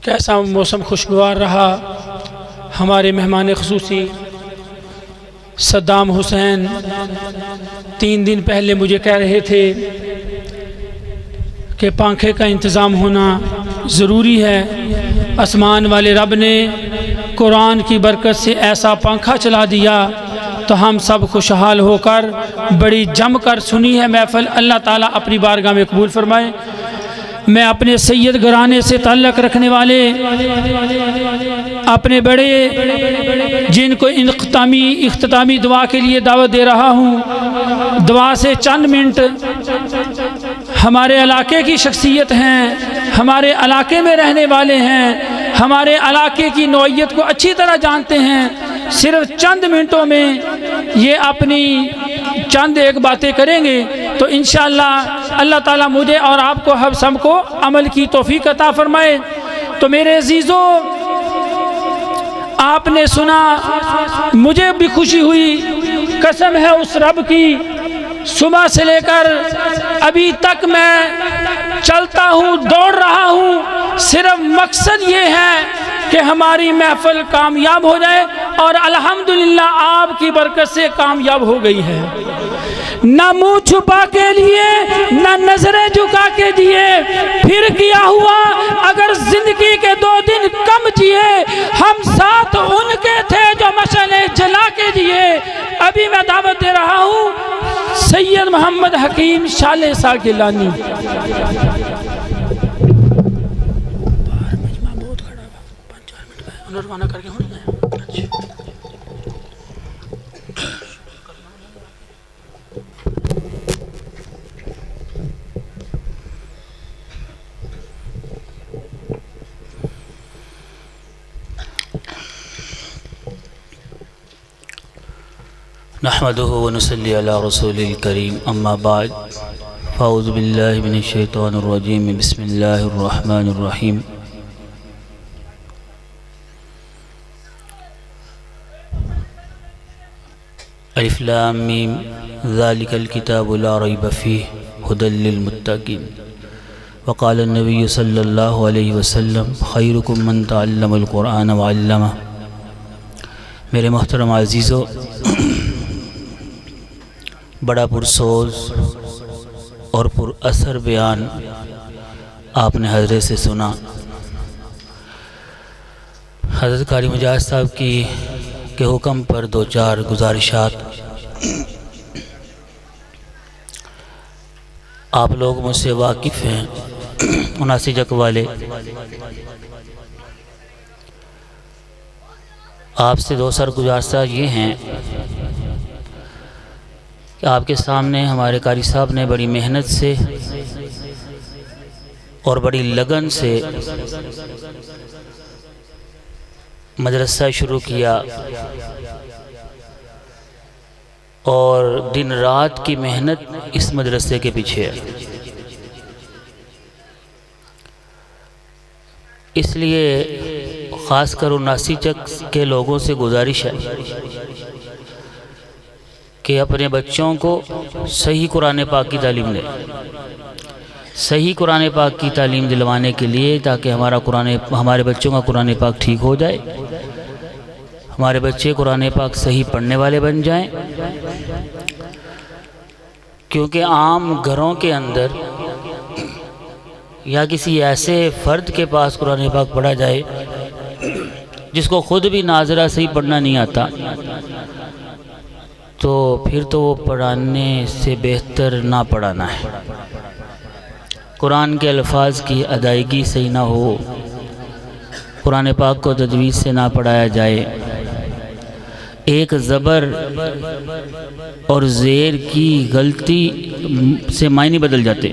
کیسا موسم خوشگوار رہا۔ ہمارے مہمان خصوصی صدام حسین 3 دن پہلے مجھے کہہ رہے تھے کہ پنکھے کا انتظام ہونا ضروری ہے۔ آسمان والے رب نے قرآن کی برکت سے ایسا پنکھا چلا دیا تو ہم سب خوشحال ہو کر بڑی جم کر سنی ہے محفل۔ اللہ تعالیٰ اپنی بارگاہ میں قبول فرمائے۔ میں اپنے سید گھرانے سے تعلق رکھنے والے اپنے بڑے جن کو اختتامی دعا کے لیے دعوت دے رہا ہوں۔ دعا سے چند منٹ ہمارے علاقے کی شخصیت ہیں، ہمارے علاقے میں رہنے والے ہیں، ہمارے علاقے کی نوعیت کو اچھی طرح جانتے ہیں۔ صرف چند منٹوں میں یہ اپنی چند ایک باتیں کریں گے تو انشاءاللہ اللہ تعالیٰ مجھے اور آپ کو ہم سب کو عمل کی توفیق عطا فرمائے۔ تو میرے عزیزوں، آپ نے سنا، مجھے بھی خوشی ہوئی۔ قسم ہے اس رب کی، صبح سے لے کر ابھی تک میں چلتا ہوں، دوڑ رہا ہوں، صرف مقصد یہ ہے کہ ہماری محفل کامیاب ہو جائے، اور الحمدللہ آپ کی برکت سے کامیاب ہو گئی ہے۔ نہ منہ چھپا کے لیے، نہ نظریں جھکا کے دیے، پھر کیا ہوا اگر زندگی کے 2 دن کم جیے، ہم ساتھ ان کے تھے جو مشعلیں جلا کے دیے۔ ابھی میں دعوت دے رہا ہوں سید محمد حکیم شالِ سا گیلانی۔ نحمده ونصلي على رسول الكريم اما بعد فاعوذ بالله من الشيطان الرجيم بسم الله الرحمن الرحيم الف لام میم ذلك الكتاب لا ريب فيه هدى للمتقين وقال النبي صلى الله عليه وسلم خيركم من تعلم القرآن وعلمه۔ میرے محترم عزیزو، بڑا پرسوز اور پر اثر بیان آپ نے حضرت سے سنا۔ حضرت قاری مجاہد صاحب کے حکم پر 2-4 گزارشات آپ لوگ مجھ سے واقف ہیں، 79 جک والے۔ آپ سے 2 سر گزارشات یہ ہیں کہ آپ کے سامنے ہمارے قاری صاحب نے بڑی محنت سے اور بڑی لگن سے مدرسہ شروع کیا، اور دن رات کی محنت اس مدرسے کے پیچھے ہے۔ اس لیے خاص کر 79 چک کے لوگوں سے گزارش ہے کہ اپنے بچوں کو صحیح قرآن پاک کی تعلیم دیں، صحیح قرآن پاک کی تعلیم دلوانے کے لیے، تاکہ ہمارے بچوں کا قرآن پاک ٹھیک ہو جائے، ہمارے بچے قرآن پاک صحیح پڑھنے والے بن جائیں۔ کیونکہ عام گھروں کے اندر یا کسی ایسے فرد کے پاس قرآن پاک پڑھا جائے جس کو خود بھی ناظرہ صحیح پڑھنا نہیں آتا، تو پھر تو وہ پڑھانے سے بہتر نہ پڑھانا ہے۔ قرآن کے الفاظ کی ادائیگی صحیح نہ ہو، قرآن پاک کو تجوید سے نہ پڑھایا جائے، ایک زبر اور زیر کی غلطی سے معنی بدل جاتے،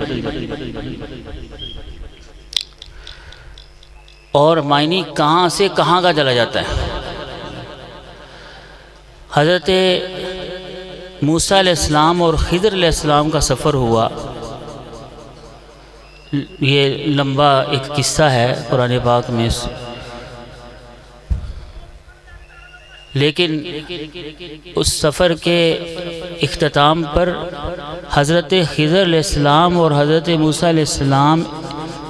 اور معنی کہاں سے کہاں کا چلا جاتا ہے۔ حضرت موسیٰ علیہ السلام اور خضر علیہ السلام کا سفر ہوا، یہ لمبا ایک قصہ ہے قرآن پاک میں، لیکن اس سفر کے اختتام پر حضرت خضر علیہ السلام اور حضرت موسیٰ علیہ السلام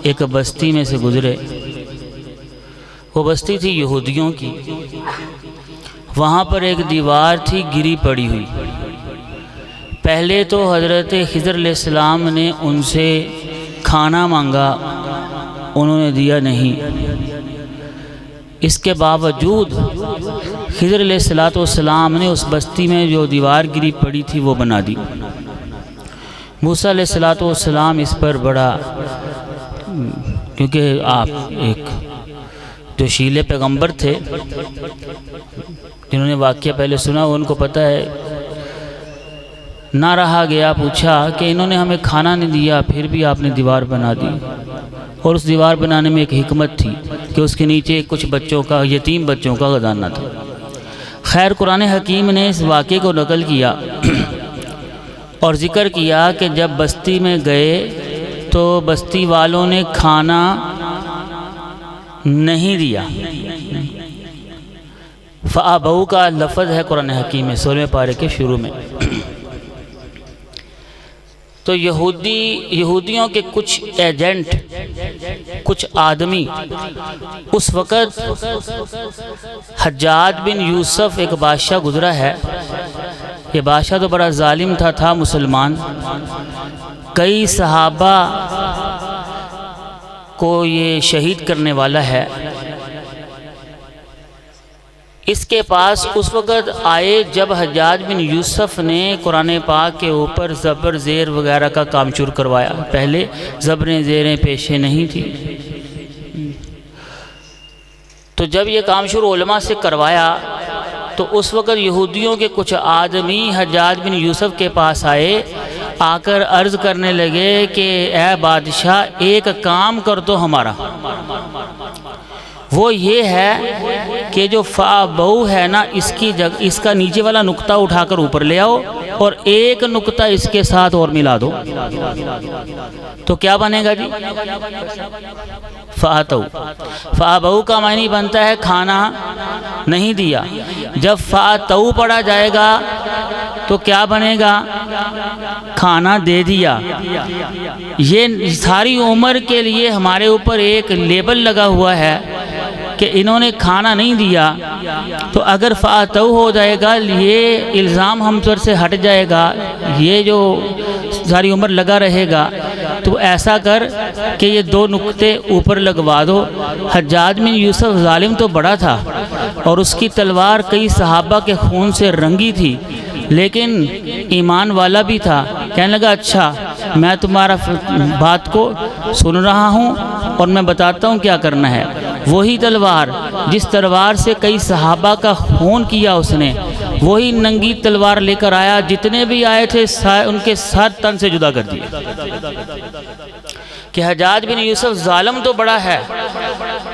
ایک بستی میں سے گزرے، وہ بستی تھی یہودیوں کی، وہاں پر ایک دیوار تھی گری پڑی ہوئی۔ پہلے تو حضرت خضر علیہ السلام نے ان سے کھانا مانگا، انہوں نے دیا نہیں۔ اس کے باوجود خضر علیہ السلام نے اس بستی میں جو دیوار گری پڑی تھی وہ بنا دی۔ موسیٰ علیہ السلام اس پر بڑا، کیونکہ آپ ایک جو شیلے پیغمبر تھے جنہوں نے واقعہ پہلے سنا، ان کو پتہ ہے، نہ رہا گیا، پوچھا کہ انہوں نے ہمیں کھانا نہیں دیا پھر بھی آپ نے دیوار بنا دی۔ اور اس دیوار بنانے میں ایک حکمت تھی کہ اس کے نیچے کچھ بچوں کا، یتیم بچوں کا خزانہ تھا۔ خیر، قرآن حکیم نے اس واقعے کو نقل کیا اور ذکر کیا کہ جب بستی میں گئے تو بستی والوں نے کھانا نہیں دیا۔ فَأَبَوْا کا لفظ ہے قرآن حکیم میں 16ویں پارے کے شروع میں۔ تو یہودیوں کے کچھ ایجنٹ، کچھ آدمی، اس وقت حجاج بن یوسف ایک بادشاہ گزرا ہے۔ یہ بادشاہ تو بڑا ظالم تھا مسلمان، کئی صحابہ کو یہ شہید کرنے والا ہے۔ اس کے پاس اس وقت آئے جب حجاج بن یوسف نے قرآن پاک کے اوپر زبر زیر وغیرہ کا کام شروع کروایا۔ پہلے زبریں زیریں پیشے نہیں تھی، تو جب یہ کام شروع علماء سے کروایا تو اس وقت یہودیوں کے کچھ آدمی حجاج بن یوسف کے پاس آئے، آ کر عرض کرنے لگے کہ اے بادشاہ، ایک کام کر دو ہمارا، وہ یہ ہے کہ جو فَأَبَوْا ہے نا، اس کا نیچے والا نقطہ اٹھا کر اوپر لے آؤ اور ایک نقطہ اس کے ساتھ اور ملا دو، تو کیا بنے گا جی؟ فَأَبَوْا کا معنی بنتا ہے کھانا نہیں دیا۔ جب فَأَتَوْا پڑھا جائے گا تو کیا بنے گا؟ کھانا دے دیا۔ یہ ساری عمر کے لیے ہمارے اوپر ایک لیبل لگا ہوا ہے کہ انہوں نے کھانا نہیں دیا، تو اگر فَأَتَوْا ہو جائے گا یہ الزام ہم پر سے ہٹ جائے گا، یہ جو ساری عمر لگا رہے گا۔ تو ایسا کر کہ یہ دو نقطے اوپر لگوا دو۔ حجاج بن یوسف ظالم تو بڑا تھا اور اس کی تلوار کئی صحابہ کے خون سے رنگی تھی، لیکن ایمان والا بھی تھا۔ کہنے لگا اچھا، میں تمہارا بات کو سن رہا ہوں اور میں بتاتا ہوں کیا کرنا ہے۔ وہی تلوار جس تلوار سے کئی صحابہ کا خون کیا اس نے، وہی ننگی تلوار لے کر آیا، جتنے بھی آئے تھے ان کے سر تن سے جدا کر دیے۔ کہ حجاج بن یوسف ظالم تو بڑا ہے،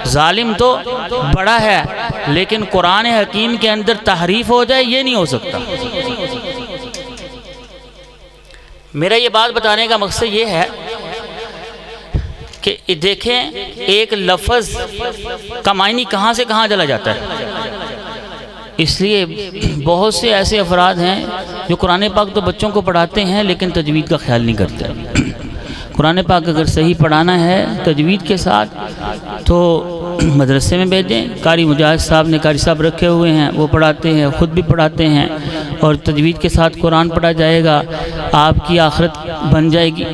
ظالم تو بڑا ہے، لیکن قرآن حکیم کے اندر تحریف ہو جائے یہ نہیں ہو سکتا۔ میرا یہ بات بتانے کا مقصد یہ ہے کہ دیکھیں ایک لفظ کا معنی کہاں سے کہاں چلا جاتا ہے۔ اس لیے بہت سے ایسے افراد ہیں جو قرآن پاک تو بچوں کو پڑھاتے ہیں لیکن تجوید کا خیال نہیں کرتے۔ قرآن پاک اگر صحیح پڑھانا ہے تجوید کے ساتھ تو مدرسے میں بھیجیں۔ قاری مجاہد صاحب نے قاری صاحب رکھے ہوئے ہیں، وہ پڑھاتے ہیں، خود بھی پڑھاتے ہیں، اور تجوید کے ساتھ قرآن پڑھا جائے گا، آپ کی آخرت بن جائے گی۔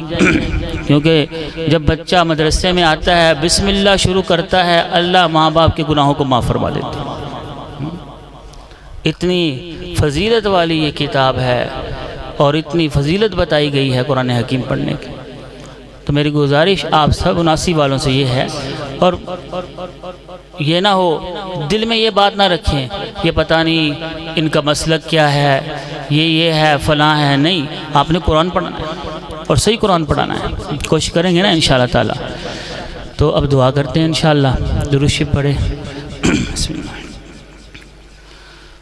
کیونکہ جب بچہ مدرسے میں آتا ہے بسم اللہ شروع کرتا ہے، اللہ ماں باپ کے گناہوں کو معاف فرما دیتا ہے۔ اتنی فضیلت والی یہ کتاب ہے اور اتنی فضیلت بتائی گئی ہے قرآن حکیم پڑھنے کی۔ تو میری گزارش آپ سب اناسی والوں سے یہ ہے، اور یہ نہ ہو دل میں یہ بات نہ رکھیں یہ پتہ نہیں ان کا مسلک کیا ہے، یہ ہے فلاں ہے، نہیں، آپ نے قرآن پڑھنا ہے اور صحیح قرآن پڑھانا ہے۔ کوشش کریں گے نا انشاءاللہ تعالی۔ تو اب دعا کرتے ہیں انشاءاللہ، درود شریف پڑھیں۔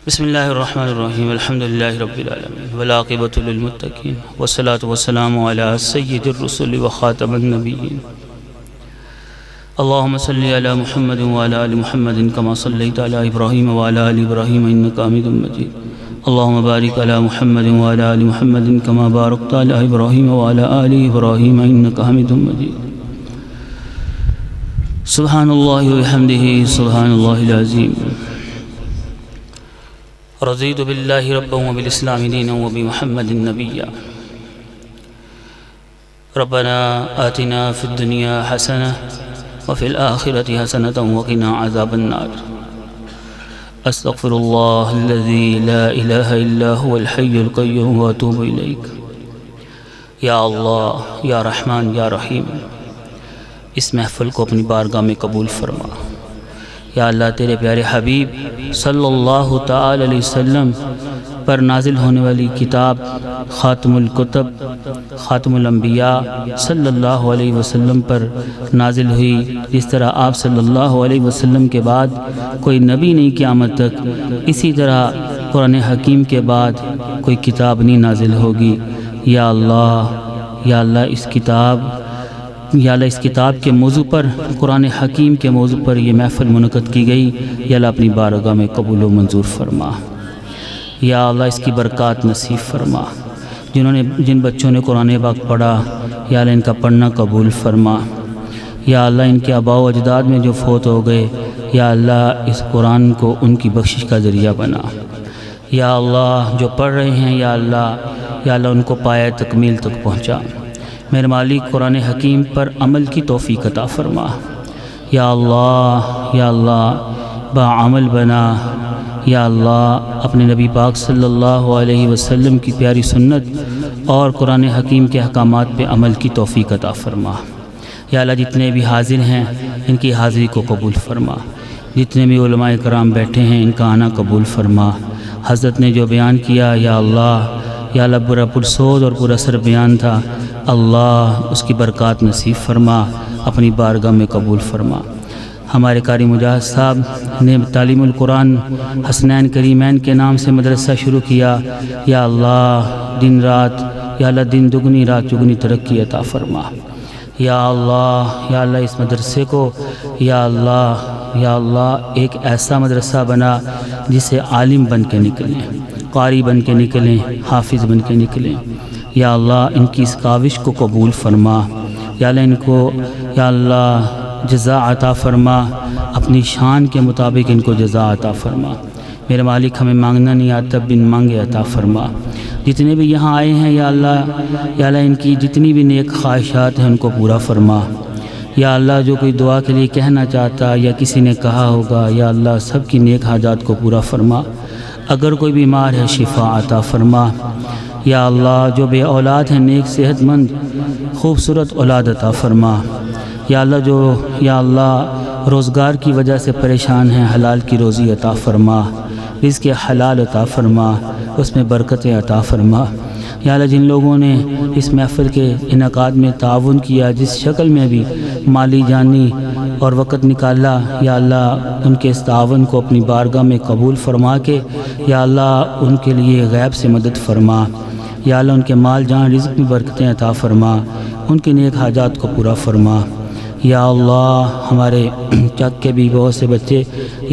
بسم اللہ الرحمن الرحیم، الحمدللہ رب العالمین والعاقبۃ للمتقین والصلاة والسلام علی سید الرسل وخاتم النبیین۔ اللہم صلی علی محمد وعلی آل محمد کما صلیت علی ابراہیم وعلی آل ابراہیم انک حمید مجید۔ اللہم بارک علی محمد وعلی آل محمد کما بارکت علی ابراہیم وعلی آل ابراہیم انک حمید مجید۔ سبحان اللہ وبحمدہ سبحان اللہ العظیم رضیت باللہ ربا وبالاسلام دینا وبمحمد نبیا ربنا آتنا فی الدنیا حسنہ وفی الآخرة حسنة وقنا عذاب النار استغفر اللہ الذی لا الہ الا هو الحی القیوم واتوب الیک یا اللہ یا رحمان یا رحیم اس محفل کو اپنی بارگاہ میں قبول فرما یا اللہ تیرے پیارے حبیب صلی اللہ تعالی علیہ وسلم پر نازل ہونے والی کتاب خاتم الکتب خاتم الانبیاء صلی اللہ علیہ وسلم پر نازل ہوئی، جس طرح آپ صلی اللہ علیہ وسلم کے بعد کوئی نبی نہیں قیامت تک، اسی طرح قرآن حکیم کے بعد کوئی کتاب نہیں نازل ہوگی۔ یا اللہ اس کتاب کے موضوع پر، قرآن حکیم کے موضوع پر یہ محفل منعقد کی گئی، یا اللہ اپنی بارگاہ میں قبول و منظور فرما۔ یا اللہ اس کی برکات نصیب فرما، جن بچوں نے قرآن پاک پڑھا یا اللہ ان کا پڑھنا قبول فرما۔ یا اللہ ان کے آباء و اجداد میں جو فوت ہو گئے، یا اللہ اس قرآن کو ان کی بخشش کا ذریعہ بنا۔ یا اللہ جو پڑھ رہے ہیں یا اللہ ان کو پایہ تکمیل تک پہنچا۔ میرے مالک قرآن حکیم پر عمل کی توفیق عطا فرما۔ یا اللہ باعمل بنا۔ یا اللہ اپنے نبی پاک صلی اللہ علیہ وسلم کی پیاری سنت اور قرآن حکیم کے احکامات پہ عمل کی توفیق عطا فرما۔ یا اللہ جتنے بھی حاضر ہیں ان کی حاضری کو قبول فرما، جتنے بھی علماء کرام بیٹھے ہیں ان کا آنا قبول فرما۔ حضرت نے جو بیان کیا یا اللہ برا پرسود اور پورا سر بیان تھا، اللہ اس کی برکات نصیب فرما، اپنی بارگاہ میں قبول فرما۔ ہمارے قاری مجاہد صاحب نے تعلیم القرآن حسنین کریمین کے نام سے مدرسہ شروع کیا، یا اللہ دن دگنی رات چگنی ترقی عطا فرما۔ یا اللہ اس مدرسے کو یا اللہ ایک ایسا مدرسہ بنا جسے عالم بن کے نکلیں، قاری بن کے نکلیں، حافظ بن کے نکلیں۔ یا اللہ ان کی اس کاوش کو قبول فرما، یا اللہ ان کو یا اللہ جزا عطا فرما، اپنی شان کے مطابق ان کو جزا عطا فرما۔ میرے مالک ہمیں مانگنا نہیں آتا، بن مانگے عطا فرما۔ جتنے بھی یہاں آئے ہیں یا اللہ ان کی جتنی بھی نیک خواہشات ہیں ان کو پورا فرما۔ یا اللہ جو کوئی دعا کے لیے کہنا چاہتا یا کسی نے کہا ہوگا، یا اللہ سب کی نیک حاجات کو پورا فرما۔ اگر کوئی بیمار ہے شفا عطا فرما۔ یا اللہ جو بے اولاد ہیں نیک صحت مند خوبصورت اولاد عطا فرما۔ یا اللہ روزگار کی وجہ سے پریشان ہیں، حلال کی روزی عطا فرما، رزق حلال عطا فرما، اس میں برکتیں عطا فرما۔ یا اللہ جن لوگوں نے اس محفل کے انعقاد میں تعاون کیا، جس شکل میں بھی مالی جانی اور وقت نکالا، یا اللہ ان کے اس تعاون کو اپنی بارگاہ میں قبول فرما کے یا اللہ ان کے لیے غیب سے مدد فرما۔ یا اللہ ان کے مال جان رزق میں برکتیں عطا فرما، ان کے نیک حاجات کو پورا فرما۔ یا اللہ ہمارے چک کے بھی بہت سے بچے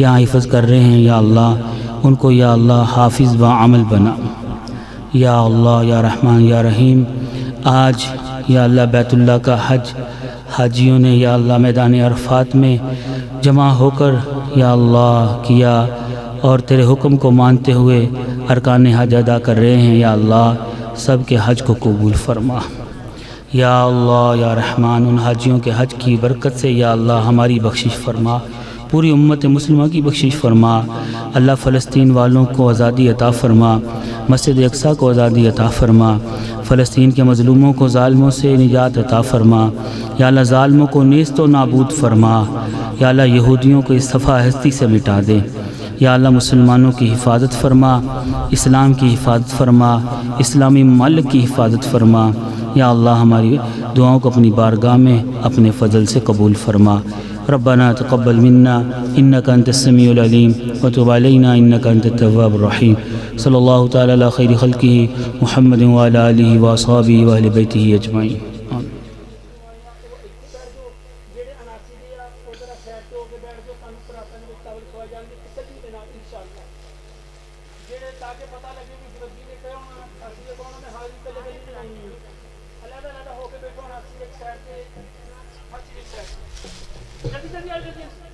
یہاں حفظ کر رہے ہیں، یا اللہ ان کو یا اللہ حافظ و عمل بنا۔ یا اللہ یا رحمان یا رحیم آج یا اللہ بیت اللہ کا حاجیوں نے یا اللہ میدان عرفات میں جمع ہو کر یا اللہ کیا، اور تیرے حکم کو مانتے ہوئے ارکان حج ادا کر رہے ہیں، یا اللہ سب کے حج کو قبول فرما۔ یا اللہ یا رحمان ان حاجیوں کے حج کی برکت سے یا اللہ ہماری بخشش فرما، پوری امت مسلمہ کی بخشش فرما۔ اللہ فلسطین والوں کو آزادی عطا فرما، مسجد اقصیٰ کو آزادی عطا فرما، فلسطین کے مظلوموں کو ظالموں سے نجات عطا فرما۔ یا اللہ ظالموں کو نیست و نابود فرما، یا اللہ یہودیوں کو اس صفحہ ہستی سے مٹا دے۔ یا اللہ مسلمانوں کی حفاظت فرما، اسلام کی حفاظت فرما، اسلامی ممالک کی حفاظت فرما۔ یا اللہ ہماری دعاؤں کو اپنی بارگاہ میں اپنے فضل سے قبول فرما۔ ربنا تقبل منا انك انت السميع العليم وتب علينا انك انت التواب الرحيم صلی اللہ تعالی علی خیر خلقہ محمد وعلى آلہ واصحابہ واہل بیتہ اجمعین۔ جلدی جلدی آ جائیے